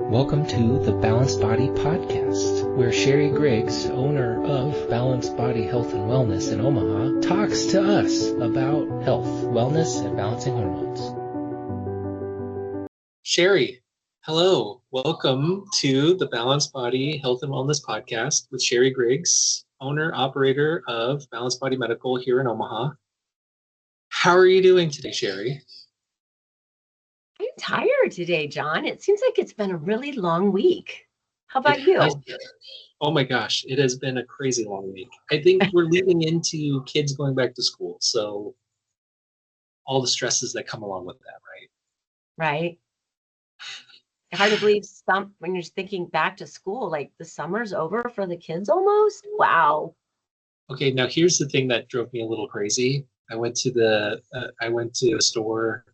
Welcome to the Balanced Body Podcast, where Sherri Griggs, owner of Balanced Body Health and Wellness in Omaha, talks to us about health, wellness, and balancing hormones. Sherri, hello. Welcome to the Balanced Body Health and Wellness Podcast with Sherri Griggs, owner, operator of Balanced Body Medical here in Omaha. How are you doing today, Sherri? I'm tired today, John. It seems like it's been a really long week. How about you? Oh my gosh, it has been a crazy long week. I think we're leading into kids going back to school, so all the stresses that come along with that, right? Right. Hard to believe when you're thinking back to school, like the summer's over for the kids almost. Wow. Okay, now here's the thing that drove me a little crazy. I went to a store,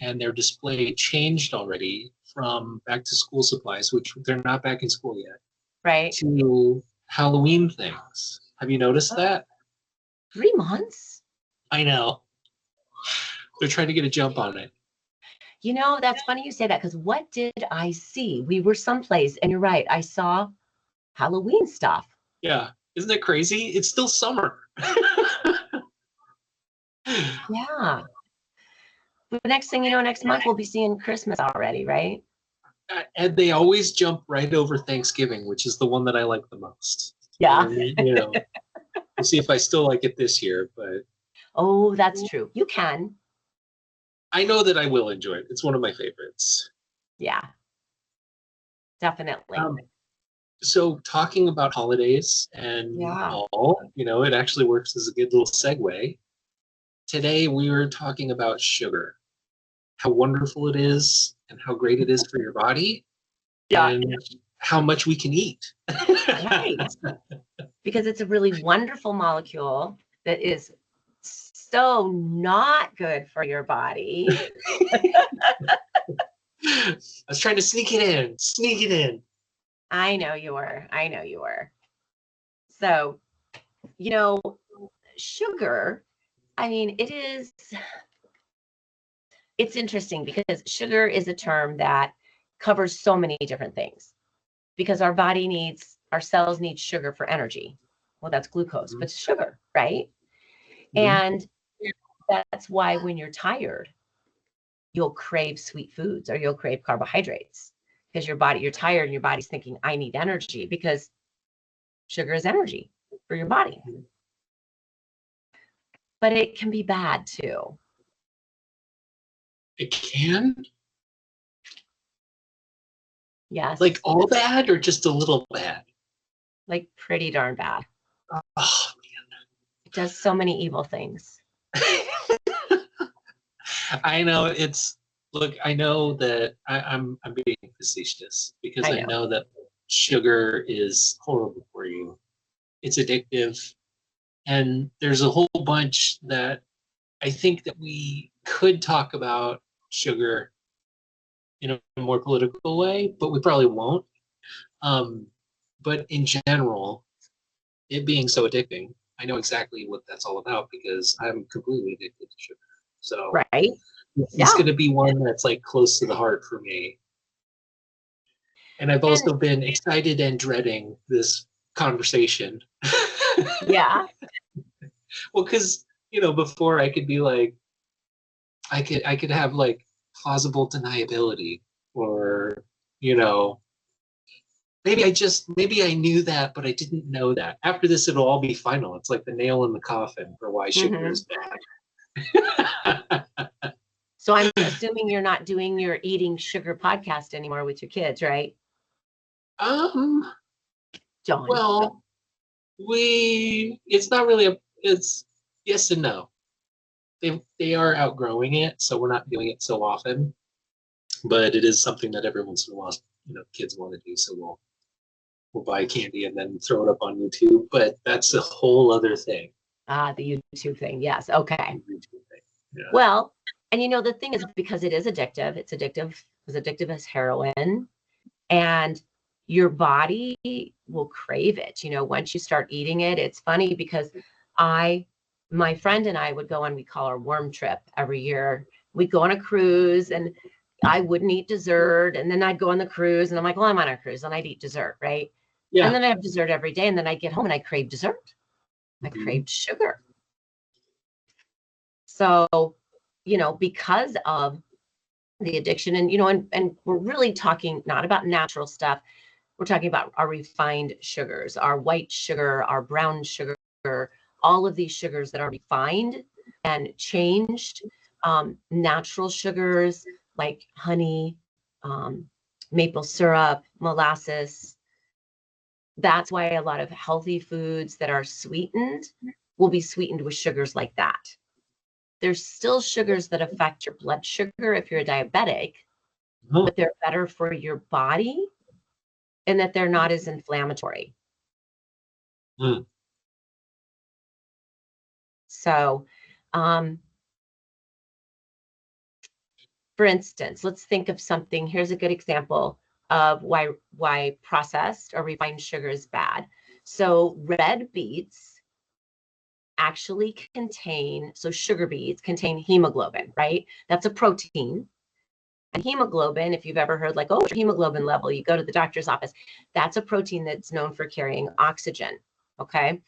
and their display changed already from back to school supplies, which they're not back in school yet, right, to Halloween things. Have you noticed that? 3 months? I know. They're trying to get a jump on it. You know, that's funny you say that, because what did I see? We were someplace, and you're right. I saw Halloween stuff. Yeah. Isn't that crazy? It's still summer. Yeah. The next thing you know, next month we'll be seeing Christmas already, right? And they always jump right over Thanksgiving, which is the one that I like the most. Yeah. And, we'll see if I still like it this year, but. Oh, that's true. You can. I know that I will enjoy it. It's one of my favorites. Yeah. Definitely. So talking about holidays and all, it actually works as a good little segue. Today we were talking about sugar, how wonderful it is and how great it is for your body, and how much we can eat. Right. Because it's a really wonderful molecule that is so not good for your body. I was trying to sneak it in. I know you were. So, sugar, I mean, it's interesting because sugar is a term that covers so many different things, because our cells need sugar for energy. Well, that's glucose, but it's sugar, right? Mm-hmm. And that's why when you're tired, you'll crave sweet foods or you'll crave carbohydrates, because you're tired and your body's thinking, I need energy, because sugar is energy for your body. But it can be bad too. It can? Yes. Like all bad or just a little bad? Like pretty darn bad. Oh, man. It does so many evil things. I know I know that I'm being facetious, because I know that sugar is horrible for you. It's addictive. And there's a whole bunch that I think that we could talk about sugar in a more political way, but we probably won't. But in general, it being so addicting, I know exactly what that's all about, because I'm completely addicted to sugar. So right. It's going to be one that's like close to the heart for me. And I've also been excited and dreading this conversation. Yeah. Well, because, before I could be like, I could have like plausible deniability, or, maybe I knew that, but I didn't know that. After this, it'll all be final. It's like the nail in the coffin for why sugar is bad. So I'm assuming you're not doing your eating sugar podcast anymore with your kids, right? John. Well, it's not really it's yes and no. They are outgrowing it, so we're not doing it so often. But it is something that every once in a while, kids want to do. So we'll buy candy and then throw it up on YouTube. But that's a whole other thing. The YouTube thing. Yes. Okay. Yeah. Well, and the thing is, because it is addictive, it's as addictive as heroin, and your body will crave it. Once you start eating it, it's funny because my friend and I would go on, we call our worm trip every year. We'd go on a cruise, and I wouldn't eat dessert, and then I'd go on the cruise, and I'm like, well, I'm on a cruise, and I'd eat dessert, right? Yeah. And then I have dessert every day, and then I get home and I crave dessert. I craved sugar. So, because of the addiction, and and we're really talking not about natural stuff. We're talking about our refined sugars, our white sugar, our brown sugar, all of these sugars that are refined and changed. Natural sugars like honey, maple syrup, molasses. That's why a lot of healthy foods that are sweetened will be sweetened with sugars like that. There's still sugars that affect your blood sugar if you're a diabetic, but they're better for your body and that they're not as inflammatory. So, for instance, let's think of something. Here's a good example of why processed or refined sugar is bad. So red beets actually contain, so sugar beets contain hemoglobin, right? That's a protein. And hemoglobin, if you've ever heard like, oh, hemoglobin level, you go to the doctor's office, that's a protein that's known for carrying oxygen, okay?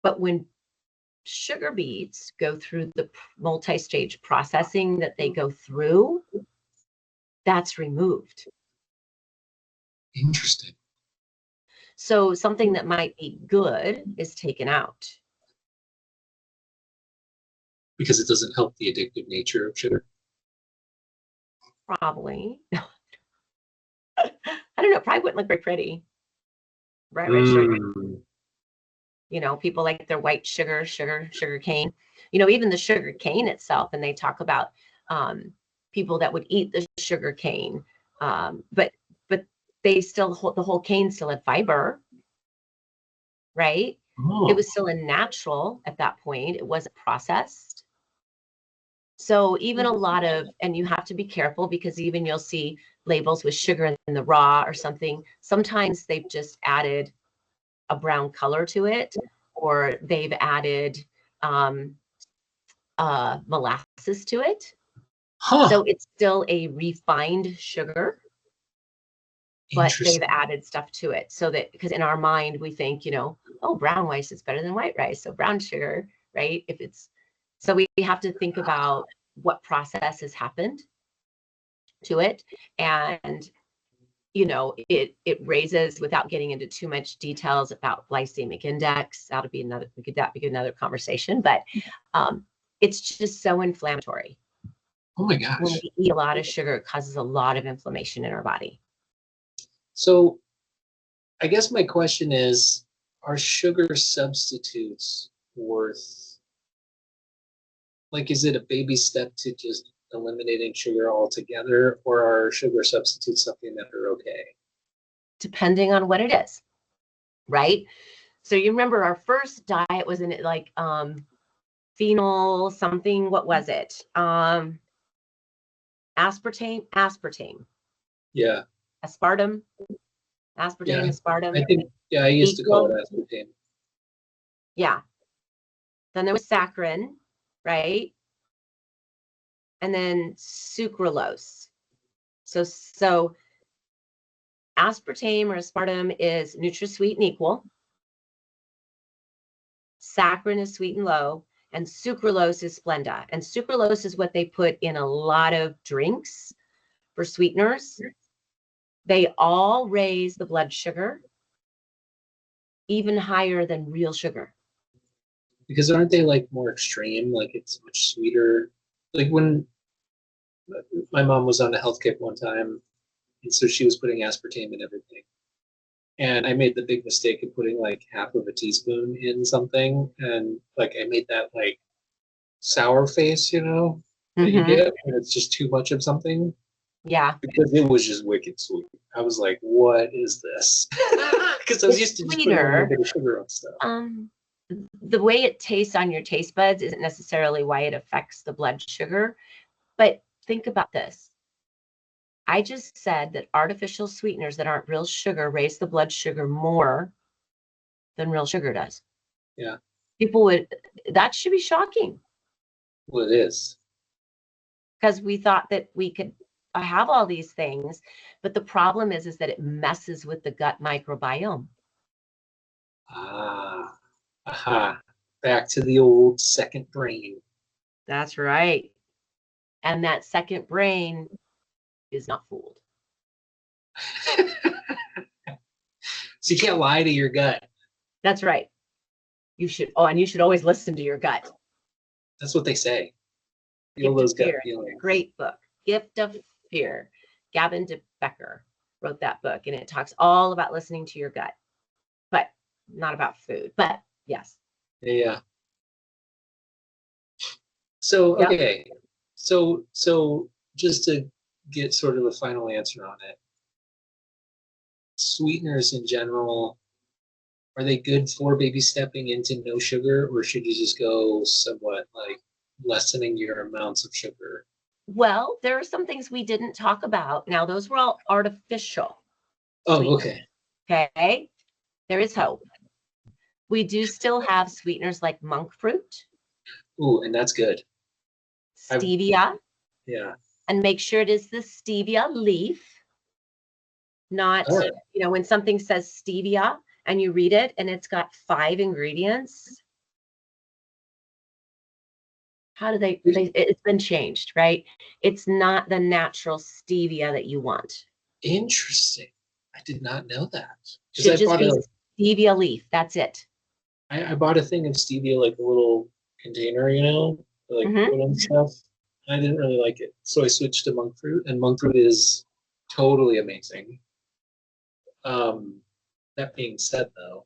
But when sugar beets go through the multi-stage processing that they go through, that's removed. Interesting. So something that might be good is taken out. Because it doesn't help the addictive nature of sugar? Probably. I don't know. Probably wouldn't look very pretty. Right, sugar. People like their white sugar cane. Even the sugar cane itself, and they talk about people that would eat the sugar cane, but they still the whole cane still had fiber, right? It was still a natural at that point. It wasn't processed. So even a lot of, and you have to be careful because even you'll see labels with sugar in the raw or something. Sometimes they've just added a brown color to it, or they've added molasses to it. So it's still a refined sugar, but they've added stuff to it. So that, because in our mind, we think, oh, brown rice is better than white rice. So brown sugar, right? So we have to think about what process has happened to it. And, it raises, without getting into too much details about glycemic index, that'd be another conversation, but it's just so inflammatory. Oh my gosh. When we eat a lot of sugar, it causes a lot of inflammation in our body. So I guess my question is, are sugar substitutes worth, like, is it a baby step to just eliminating sugar altogether, or are sugar substitutes something that are okay? Depending on what it is, right? So you remember our first diet was in it like phenol something, what was it? Aspartame. Yeah. Aspartame. I think, I used to call it aspartame. Yeah. Then there was saccharin, right? And then sucralose. So aspartame or aspartame is NutraSweet and equal. Saccharin is sweet and low, and sucralose is Splenda. And sucralose is what they put in a lot of drinks for sweeteners. They all raise the blood sugar even higher than real sugar. Because aren't they like more extreme? Like it's much sweeter. Like when my mom was on a health kick one time, and so she was putting aspartame in everything. And I made the big mistake of putting like half of a teaspoon in something, and like I made that like sour face, that you get when it's just too much of something. Yeah. Because it was just wicked sweet. I was like, what is this? Because I was used to just putting a little bit of sugar on stuff. The way it tastes on your taste buds isn't necessarily why it affects the blood sugar. But think about this. I just said that artificial sweeteners that aren't real sugar raise the blood sugar more than real sugar does. Yeah. That should be shocking. Well, it is. because we thought that we could have all these things, but the problem is that it messes with the gut microbiome. Aha. Back to the old second brain. That's right. And that second brain is not fooled. So you can't lie to your gut. That's right. You should, and you should always listen to your gut. That's what they say. Gift of Fear, great book. Gift of Fear. Gavin de Becker wrote that book, and it talks all about listening to your gut, but not about food. But yes. Yeah. So, okay. So just to get sort of the final answer on it, sweeteners in general, are they good for baby stepping into no sugar, or should you just go somewhat like lessening your amounts of sugar? Well, there are some things we didn't talk about. Now, those were all artificial. Oh, sweeteners. Okay. There is hope. We do still have sweeteners like monk fruit. Ooh, and that's good. Stevia. Yeah. And make sure it is the stevia leaf, not, when something says stevia and you read it and it's got 5 ingredients. How do it's been changed, right? It's not the natural stevia that you want. Interesting. I did not know that. Should just be stevia leaf. That's it. I bought a thing of stevia, like a little container, like put on stuff. I didn't really like it. So I switched to monk fruit, and monk fruit is totally amazing. That being said, though,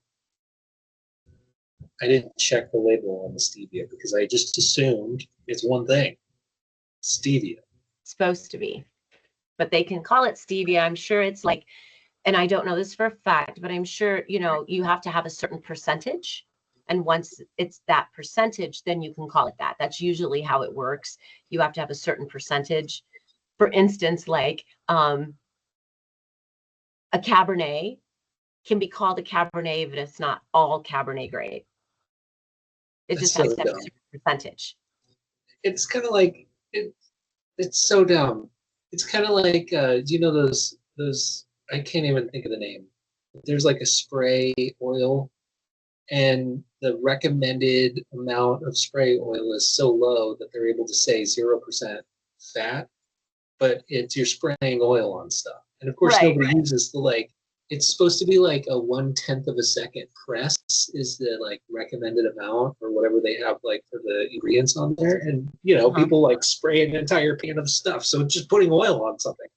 I didn't check the label on the stevia because I just assumed it's one thing. Stevia. It's supposed to be. But they can call it stevia. I'm sure it's like, and I don't know this for a fact, but I'm sure, you have to have a certain percentage. And once it's that percentage, then you can call it that. That's usually how it works. You have to have a certain percentage. For instance, like a Cabernet can be called a Cabernet, but it's not all Cabernet grade. It just has to have a certain percentage. It's kind of like, it's so dumb. It's kind of like, do you know those, I can't even think of the name. There's like a spray oil, and the recommended amount of spray oil is so low that they're able to say 0% fat, but you're spraying oil on stuff. And of course, nobody uses it's supposed to be like a 1/10 of a second press is the like recommended amount or whatever they have like for the ingredients on there. And, people like spray an entire pan of stuff. So just putting oil on something,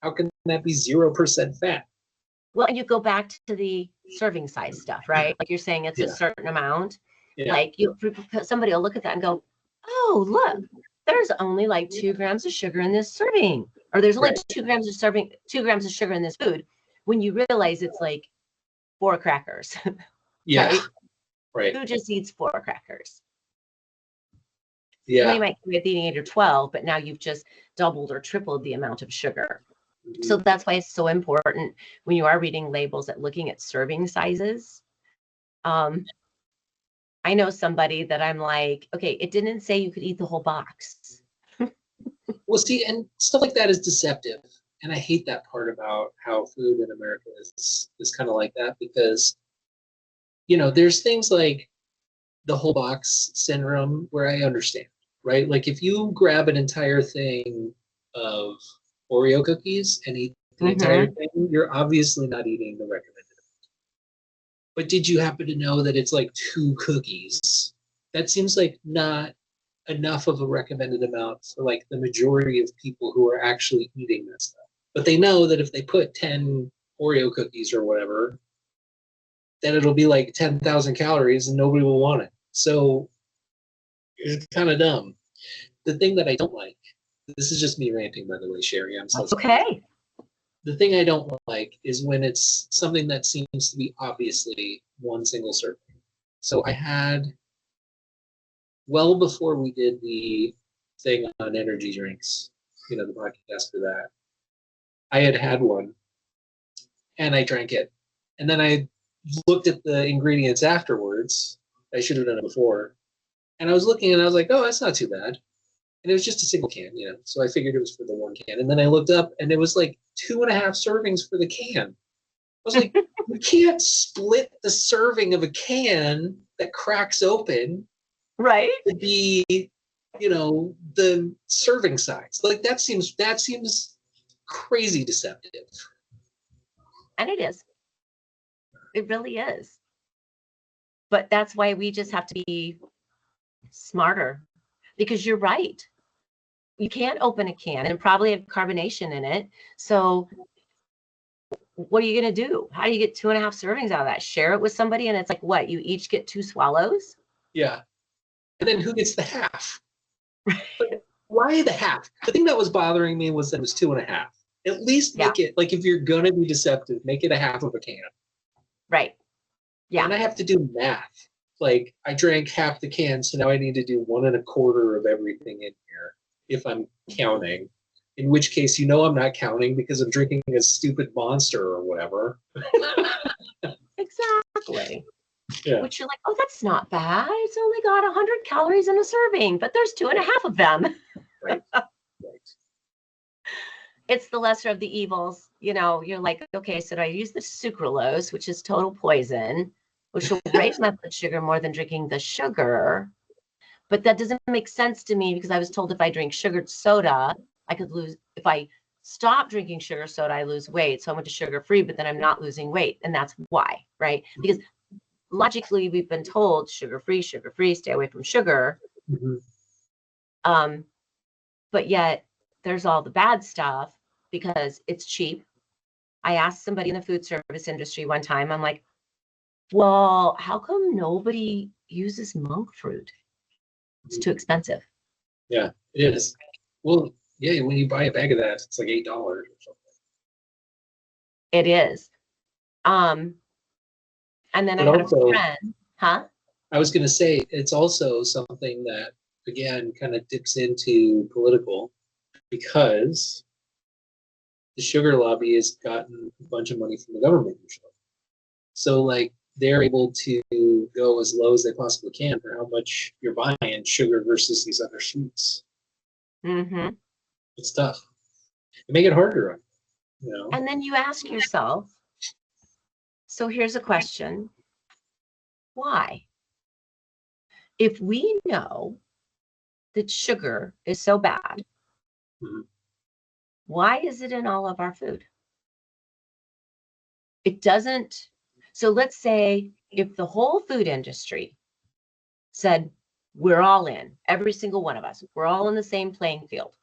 how can that be 0% fat? Well, and you go back to the serving size stuff, right? Like you're saying it's a certain amount. Yeah. Like somebody will look at that and go, oh, look, there's only like 2 grams of sugar in this serving. Or there's only 2 grams of sugar in this food. When you realize it's like 4 crackers. Yeah. Right. Who just eats 4 crackers? Yeah. You might be eating 8 or 12, but now you've just doubled or tripled the amount of sugar. Mm-hmm. So that's why it's so important when you are reading labels at looking at serving sizes. I know somebody that I'm like, okay, it didn't say you could eat the whole box. Well, see, and stuff like that is deceptive. And I hate that part about how food in America is kind of like that because, there's things like the whole box syndrome where I understand, right? Like if you grab an entire thing of Oreo cookies and eat the entire thing, you're obviously not eating the recommended amount. But did you happen to know that it's like 2 cookies? That seems like not enough of a recommended amount for like the majority of people who are actually eating that stuff. But they know that if they put 10 Oreo cookies or whatever, then it'll be like 10,000 calories and nobody will want it. So it's kind of dumb. The thing that I don't like, this is just me ranting, by the way, Sherri. I'm so sorry. Okay. The thing I don't like is when it's something that seems to be obviously one single serving. So I had, well before we did the thing on energy drinks, the podcast for that, I had one and I drank it. And then I looked at the ingredients afterwards. I should have done it before. And I was looking and I was like, oh, that's not too bad. And it was just a single can, so I figured it was for the one can. And then I looked up and it was like 2.5 servings for the can. I was like, you can't split the serving of a can that cracks open, right, to be, the serving size. Like that seems crazy deceptive. And it is. It really is. But that's why we just have to be smarter, because you're right. You can't open a can and probably have carbonation in it. So what are you going to do? How do you get 2.5 servings out of that? Share it with somebody, and it's like, what? You each get 2 swallows? Yeah. And then who gets the half? Like, why the half? The thing that was bothering me was that it was 2.5. At least make it, like, if you're going to be deceptive, make it a half of a can. Right. Yeah. And I have to do math. Like, I drank half the can, so now I need to do 1 1/4 of everything in here if I'm counting. In which case, I'm not counting because I'm drinking a stupid Monster or whatever. Exactly. Yeah. Which you're like, oh, that's not bad. It's only got 100 calories in a serving, but there's 2.5 of them. Right. It's the lesser of the evils. You're like, okay, so do I use the sucralose, which is total poison, which will raise my blood sugar more than drinking the sugar. But that doesn't make sense to me, because I was told if I drink sugared soda, I could lose. If I stop drinking sugar soda, I lose weight. So I went to sugar-free, but then I'm not losing weight. And that's why, right? Because logically, we've been told sugar-free, stay away from sugar. Mm-hmm. But yet there's all the bad stuff because it's cheap. I asked somebody in the food service industry one time, I'm like, well, how come nobody uses monk fruit? It's too expensive. Yeah, it is. Well, yeah, when you buy a bag of that, it's like $8 or something. It is. And then I had a friend, I was going to say, it's also something that, again, kind of dips into political, because the sugar lobby has gotten a bunch of money from the government usually. So, like, they're able to go as low as they possibly can for how much you're buying sugar versus these other sweets. Mm-hmm. It's tough. They make it harder. And then you ask yourself, so here's a question. Why? If we know that sugar is so bad, why is it in all of our food? It doesn't. So let's say if the whole food industry said, we're all in, every single one of us, we're all in the same playing field.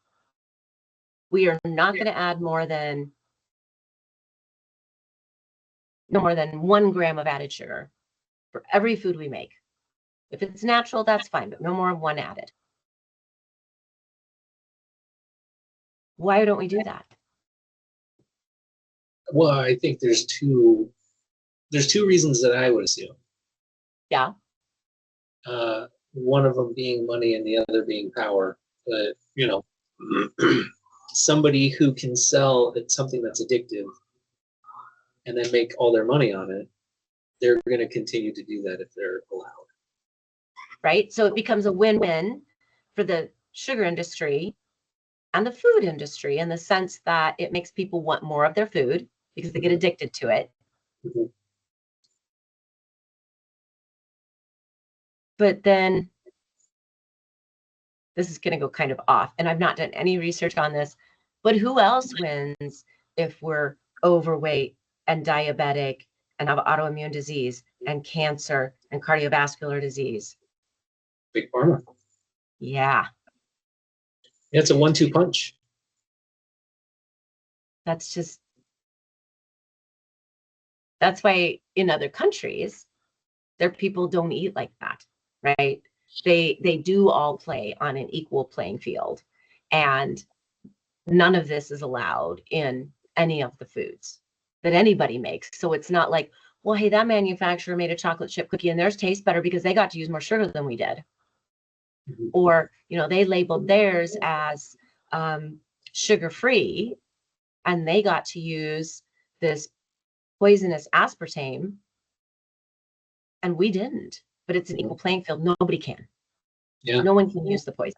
We are not going to add no more than 1 gram of added sugar for every food we make. If it's natural, that's fine, but no more of 1 added. Why don't we do that? Well, I think there's two reasons that I would assume. Yeah. One of them being money and the other being power. But, somebody who can sell something that's addictive and then make all their money on it, they're going to continue to do that if they're allowed. Right? So it becomes a win-win for the sugar industry and the food industry, in the sense that it makes people want more of their food because they get addicted to it. Mm-hmm. But then this is going to go kind of off, and I've not done any research on this, but who else wins if we're overweight and diabetic and have autoimmune disease and cancer and cardiovascular disease? Big pharma. Yeah. It's a 1-2 punch. That's why in other countries, their people don't eat like that, right? They do all play on an equal playing field, and none of this is allowed in any of the foods that anybody makes. So it's not like, well, hey, that manufacturer made a chocolate chip cookie and theirs tastes better because they got to use more sugar than we did. Mm-hmm. Or, they labeled theirs as sugar-free and they got to use this poisonous aspartame and we didn't. But it's an equal playing field. Nobody can. Yeah. No one can use the poison.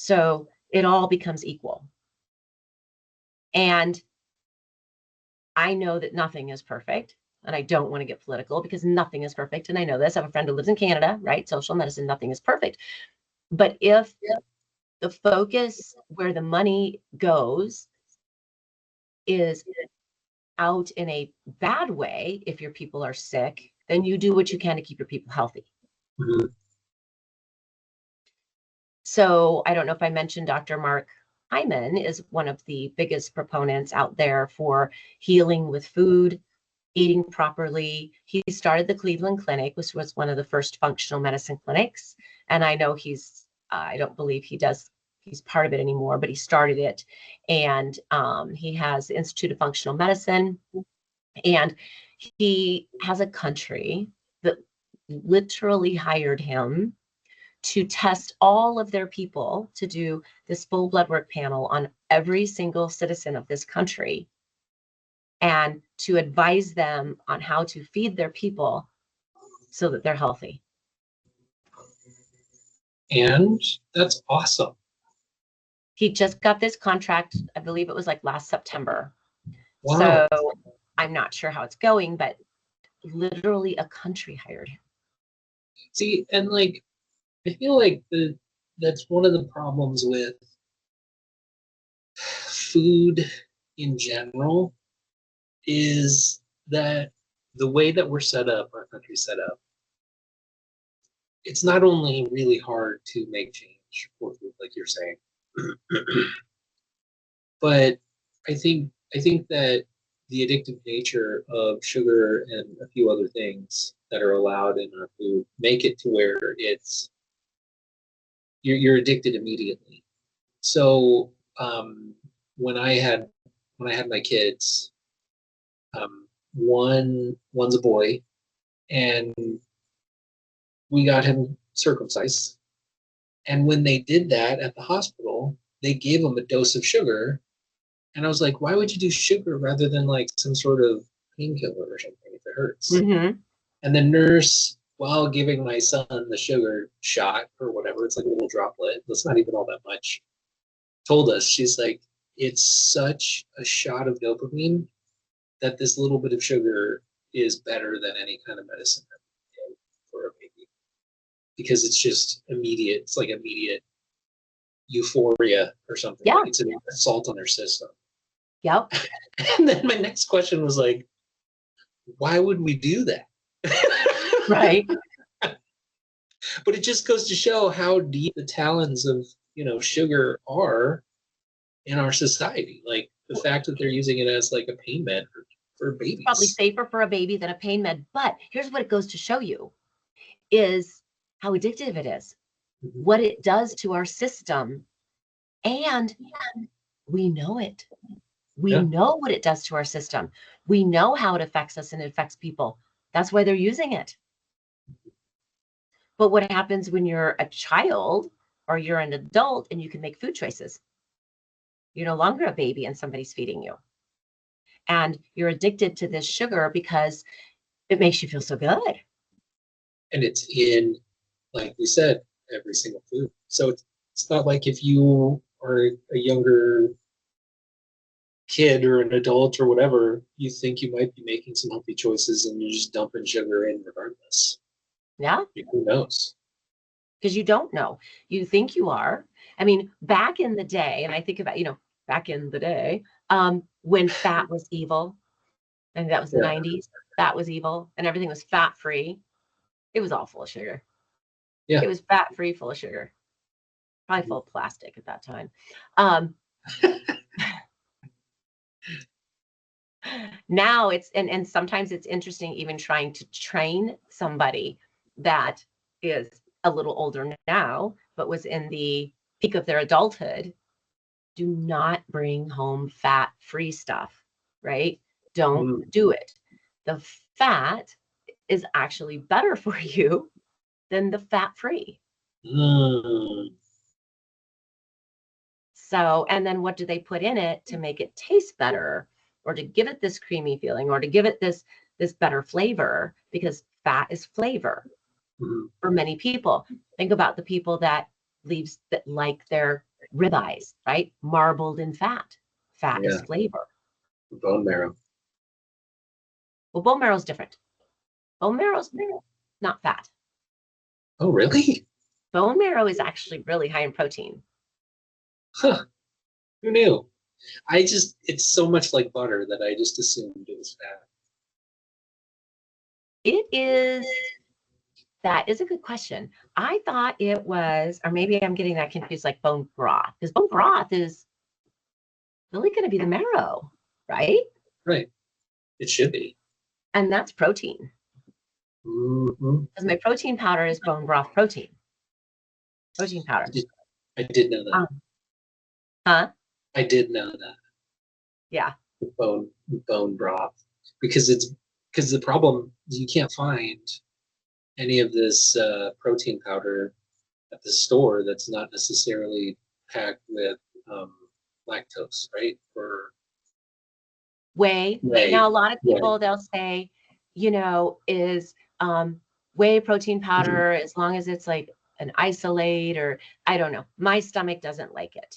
So it all becomes equal. And I know that nothing is perfect, and I don't want to get political because nothing is perfect. And I know this. I have a friend who lives in Canada, right? Social medicine, nothing is perfect. But if the focus where the money goes is out in a bad way, if your people are sick, then you do what you can to keep your people healthy. Mm-hmm. So I don't know if I mentioned Dr. Mark Hyman is one of the biggest proponents out there for healing with food, eating properly. He started the Cleveland Clinic, which was one of the first functional medicine clinics. And I know I don't believe he's part of it anymore, but he started it. And he has the Institute of Functional Medicine. And he has a country that literally hired him to test all of their people, to do this full blood work panel on every single citizen of this country, and to advise them on how to feed their people so that they're healthy. And that's awesome. He just got this contract, I believe it was like last September. Wow. So I'm not sure how it's going, but literally a country hired him. See, and like, I feel like that's one of the problems with food in general is that the way that we're set up, our country's set up, it's not only really hard to make change for food, like you're saying, but I think that the addictive nature of sugar and a few other things that are allowed in our food make it to where it's you're addicted immediately. So when I had my kids, one's a boy, and we got him circumcised. And when they did that at the hospital, they gave him a dose of sugar. And I was like, why would you do sugar rather than like some sort of painkiller or something if it hurts? Mm-hmm. And the nurse, while giving my son the sugar shot or whatever, it's like a little droplet, it's not even all that much, told us, she's like, it's such a shot of dopamine that this little bit of sugar is better than any kind of medicine for a baby. Because it's just immediate, it's like immediate euphoria or something. Yeah. Like it's an assault on their system. Yep. And then my next question was like, why would we do that? Right. But it just goes to show how deep the talons of, sugar are in our society. Like the fact that they're using it as like a pain med for babies. Probably safer for a baby than a pain med. But here's what it goes to show you is how addictive it is, Mm-hmm. what it does to our system. And we know it. We know what it does to our system. We know how it affects us and it affects people. That's why they're using it. But what happens when you're a child or you're an adult and you can make food choices? You're no longer a baby and somebody's feeding you. And you're addicted to this sugar because it makes you feel so good. And it's in, like we said, every single food. So it's not like if you are a younger kid or an adult or whatever, you think you might be making some healthy choices and you're just dumping sugar in regardless. Yeah. Who knows? Because you don't know. You think you are. I mean, back in the day, and I think about, back in the day, when fat was evil, and that was the 90s, fat was evil, and everything was fat-free. It was all full of sugar. Yeah. It was fat-free, full of sugar. Probably full of plastic at that time. Now it's, and sometimes it's interesting even trying to train somebody that is a little older now, but was in the peak of their adulthood. Do not bring home fat-free stuff, right? Don't do it. The fat is actually better for you than the fat-free. So, and then what do they put in it to make it taste better, or to give it this creamy feeling, or to give it this better flavor? Because fat is flavor for many people. Think about the people that like their Ribeyes, right? Marbled in fat. Fat is flavor. Bone marrow. Well, bone marrow is different. Bone marrow's not fat. Oh, really? Bone marrow is actually really high in protein. Huh. Who knew? It's so much like butter that I just assumed it was fat. It is, that is a good question. I thought it was, or maybe I'm getting that confused, like bone broth, because bone broth is really going to be the marrow, right? Right. It should be. And that's protein. Because my protein powder is bone broth protein. Protein powder. I did know that. Huh? I did know that. Yeah. Bone broth. Because the problem, you can't find any of this protein powder at the store that's not necessarily packed with lactose, right? Or whey. Now, a lot of people, they'll say, is whey protein powder, as long as it's like an isolate, or I don't know. My stomach doesn't like it.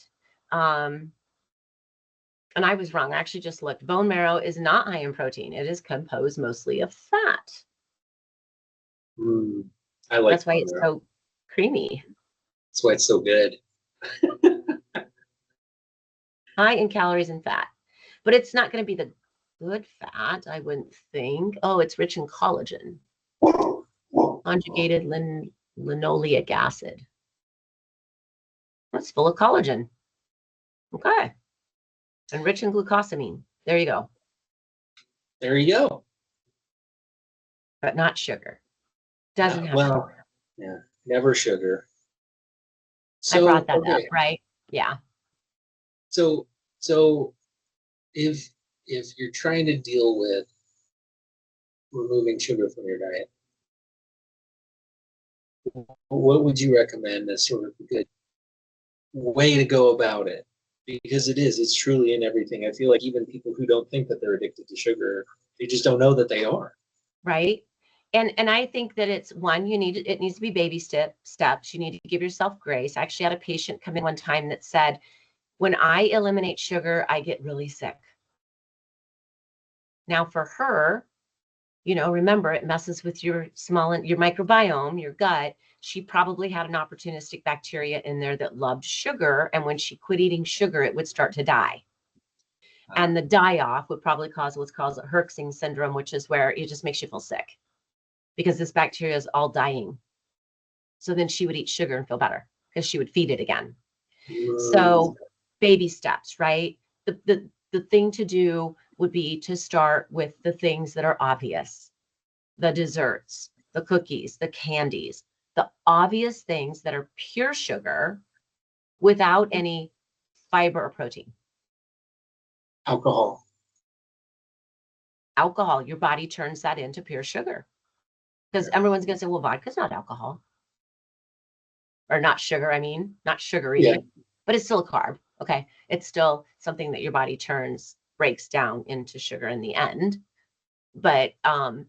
And I was wrong. I actually just looked. Bone marrow is not high in protein. It is composed mostly of fat. I like That's why it's so creamy. That's why it's so good. High in calories and fat. But it's not going to be the good fat, I wouldn't think. Oh, it's rich in collagen. Conjugated linoleic acid. That's full of collagen. Okay. And rich in glucosamine. There you go. There you go. But not sugar. Doesn't have sugar. Yeah, never sugar. So, I brought that up, right? Yeah. So if you're trying to deal with removing sugar from your diet, what would you recommend as sort of a good way to go about it? Because it's truly in everything. I feel like even people who don't think that they're addicted to sugar, they just don't know that they are. Right. And I think that it needs to be baby steps. You need to give yourself grace. I actually had a patient come in one time that said, when I eliminate sugar, I get really sick. Now for her, remember, it messes with your microbiome, your gut. She probably had an opportunistic bacteria in there that loved sugar. And when she quit eating sugar, it would start to die. And the die-off would probably cause what's called a Herxing syndrome, which is where it just makes you feel sick because this bacteria is all dying. So then she would eat sugar and feel better because she would feed it again. So baby steps, right? The thing to do would be to start with the things that are obvious, the desserts, the cookies, the candies, the obvious things that are pure sugar without any fiber or protein. Alcohol, your body turns that into pure sugar. Because everyone's going to say, well, vodka's not alcohol. Or not sugar, not sugary, but it's still a carb. Okay. It's still something that your body breaks down into sugar in the end. But so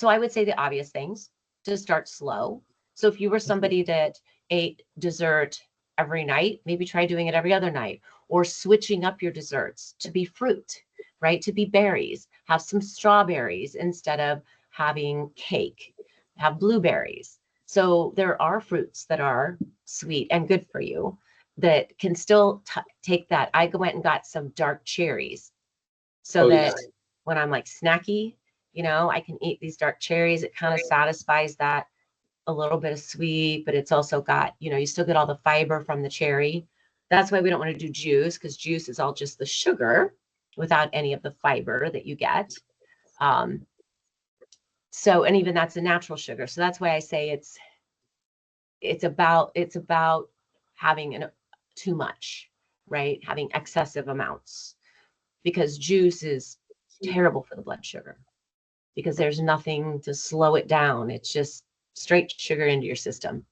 I would say the obvious things to start slow. So if you were somebody that ate dessert every night, maybe try doing it every other night, or switching up your desserts to be fruit, right? To be berries, have some strawberries instead of having cake, have blueberries. So there are fruits that are sweet and good for you that can still take that. I went and got some dark cherries so that when I'm like snacky, I can eat these dark cherries. It kind of satisfies that a little bit of sweet, but it's also got, you still get all the fiber from the cherry. That's why we don't want to do juice, because juice is all just the sugar without any of the fiber that you get. So, and even that's a natural sugar. So that's why I say it's about having too much, right? Having excessive amounts, because juice is terrible for the blood sugar because there's nothing to slow it down. It's just straight sugar into your system.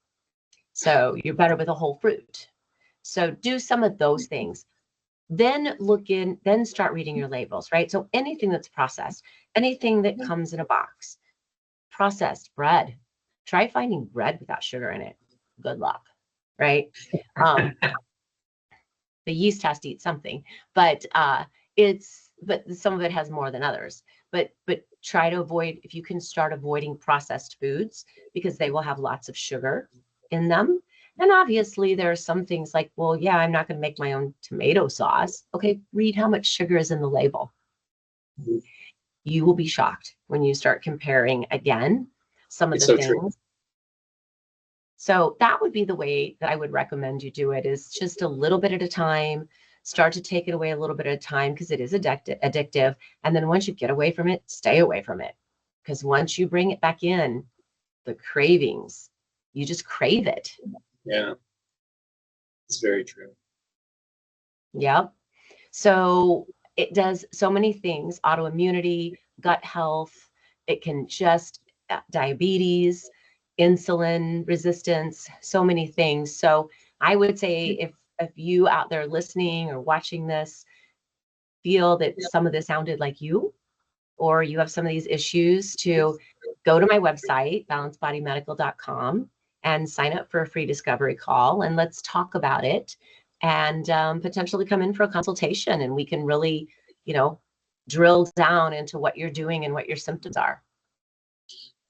So you're better with a whole fruit. So do some of those things. Then then start reading your labels, right? So anything that's processed, anything that comes in a box, processed bread, try finding bread without sugar in it. Good luck. right? Um, the yeast has to eat something, but but some of it has more than others. But try to avoid, if you can start avoiding processed foods, because they will have lots of sugar in them. And obviously there are some things like, well, yeah, I'm not going to make my own tomato sauce. Okay, read how much sugar is in the label. Mhm. You will be shocked when you start comparing again some of It's the so things. true. So that would be the way that I would recommend you do it, is just a little bit at a time. Start to take it away a little bit at a time, because it is addictive. And then once you get away from it, stay away from it. Because once you bring it back in, the cravings, you just crave it. Yeah, it's very true. Yep. So it does so many things: autoimmunity, gut health. It can just diabetes, insulin resistance, so many things. So I would say, if you out there listening or watching this feel that some of this sounded like you, or you have some of these issues, to go to my website, balancedbodymedical.com, and sign up for a free discovery call, and let's talk about it, and potentially come in for a consultation, and we can really, drill down into what you're doing and what your symptoms are.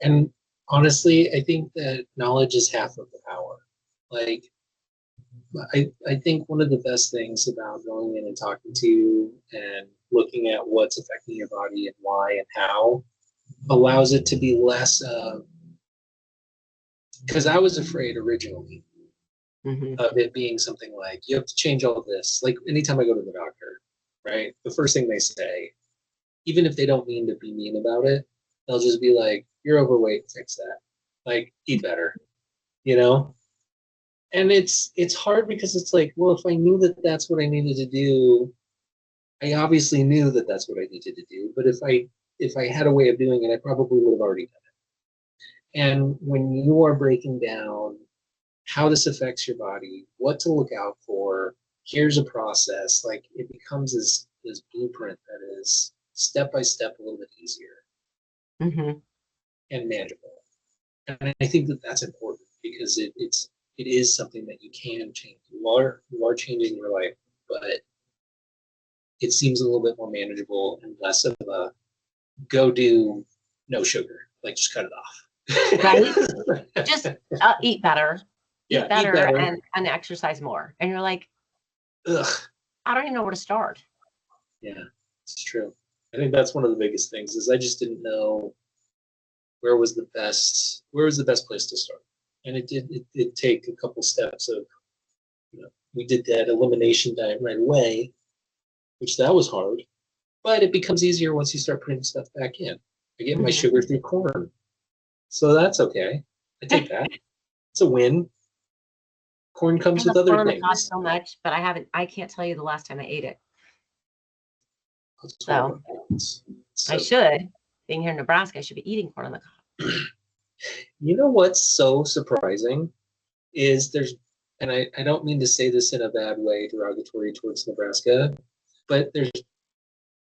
And honestly, I think that knowledge is half of the power. Like, I think one of the best things about going in and talking to you and looking at what's affecting your body and why and how allows it to be less because I was afraid originally of it being something like, you have to change all this. Like anytime I go to the doctor, right? The first thing they say, even if they don't mean to be mean about it, they'll just be like, you're overweight, fix that. Like, eat better, you know? And it's hard because it's like, well, if I knew that that's what I needed to do, I obviously knew that that's what I needed to do. But if I had a way of doing it, I probably would have already done it. And when you are breaking down how this affects your body, what to look out for, here's a process, like it becomes this blueprint that is step by step a little bit easier and manageable. And I think that that's important because it is something that you can change. You are changing your life, but it seems a little bit more manageable and less of a go do no sugar, like just cut it off. Right? Just eat better. Yeah, eat better, and exercise more. And you're like, ugh. I don't even know where to start. Yeah, it's true. I think that's one of the biggest things is I just didn't know where was the best place to start. And it did take a couple steps of, we did that elimination diet right away, which that was hard, but it becomes easier once you start putting stuff back in. I get my sugar through corn, so that's okay. I take that. It's a win. Corn comes with other things. Not so much, but I can't tell you the last time I ate it. So I should. Being here in Nebraska, I should be eating corn on the cob. You know what's so surprising is and I don't mean to say this in a bad way, derogatory towards Nebraska, but there's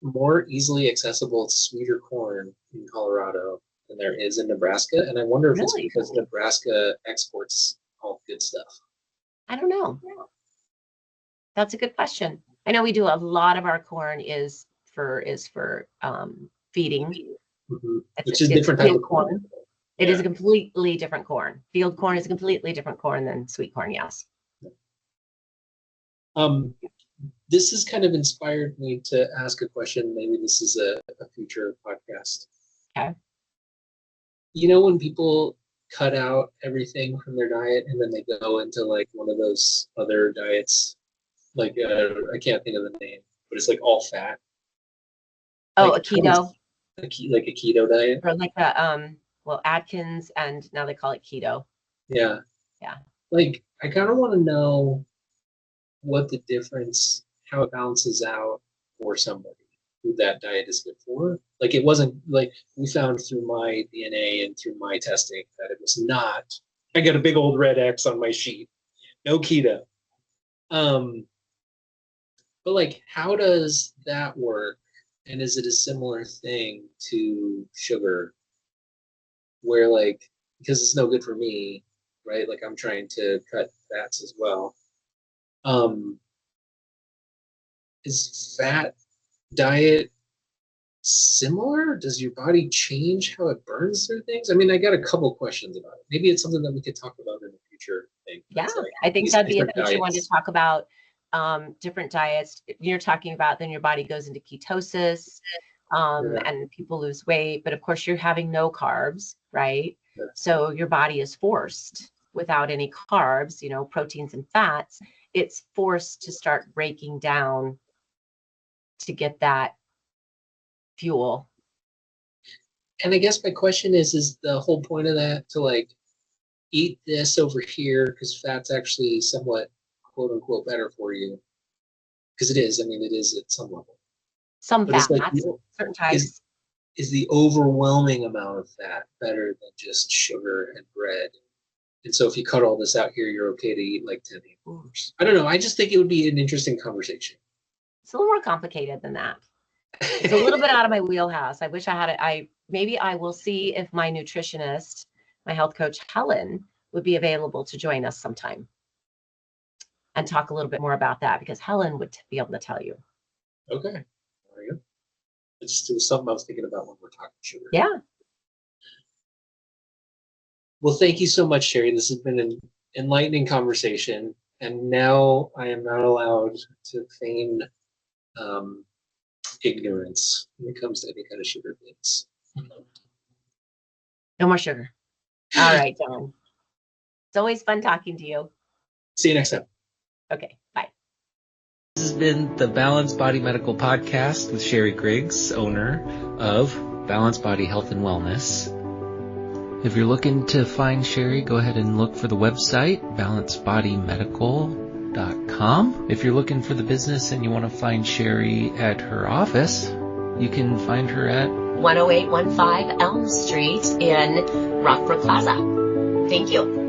more easily accessible sweeter corn in Colorado than there is in Nebraska. And I wonder if it's because Nebraska exports all good stuff. I don't know. That's a good question. I know we do a lot of our corn is for feeding. Which is different type of corn. It is a completely different corn. Field corn is a completely different corn than sweet corn, yes. This has kind of inspired me to ask a question. Maybe this is a future podcast. Okay. You know, when people cut out everything from their diet and then they go into like one of those other diets, like I can't think of the name, but it's like all fat. Oh, like, a keto. Like a keto diet. Or like a Atkins, and now they call it keto. Yeah. Yeah. Like I kind of want to know what the difference, how it balances out for somebody who that diet is good for. Like it wasn't like we found through my DNA and through my testing that it was not. I got a big old red X on my sheet. No keto. But like, how does that work? And is it a similar thing to sugar, where like because it's no good for me, right? Like I'm trying to cut fats as well. Is fat diet similar? Does your body change how it burns through things? I mean, I got a couple questions about it. Maybe it's something that we could talk about in the future thing. Yeah, like I think that'd be a future one to diets. talk about different diets. You're talking about then your body goes into ketosis and people lose weight. But of course, you're having no carbs, right? Yeah. So your body is forced without any carbs, proteins and fats. It's forced to start breaking down to get that fuel. And I guess my question is the whole point of that to like eat this over here because fat's actually somewhat quote unquote better for you? Because it is. I mean, it is at some level. Some but fats, like, certain types. Is the overwhelming amount of fat better than just sugar and bread? And so if you cut all this out here, you're okay to eat like 10 hamburgers. I don't know. I just think it would be an interesting conversation. It's a little more complicated than that. It's a little bit out of my wheelhouse. I wish I had it. Maybe I will see if my nutritionist, my health coach, Helen, would be available to join us sometime and talk a little bit more about that, because Helen would be able to tell you. Okay. There you go. It was something I was thinking about when we're talking sugar. Yeah. Well, thank you so much, Sherri. This has been an enlightening conversation. And now I am not allowed to feign ignorance when it comes to any kind of sugar things. No more sugar. All right, John. It's always fun talking to you. See you next time. Okay, bye. This has been the Balanced Body Medical Podcast with Sherri Griggs, owner of Balanced Body Health and Wellness. If you're looking to find Sherri, go ahead and look for the website, balancedbodymedical.com. If you're looking for the business and you want to find Sherri at her office, you can find her at 10815 Elm Street in Rockbrook Plaza. Thank you.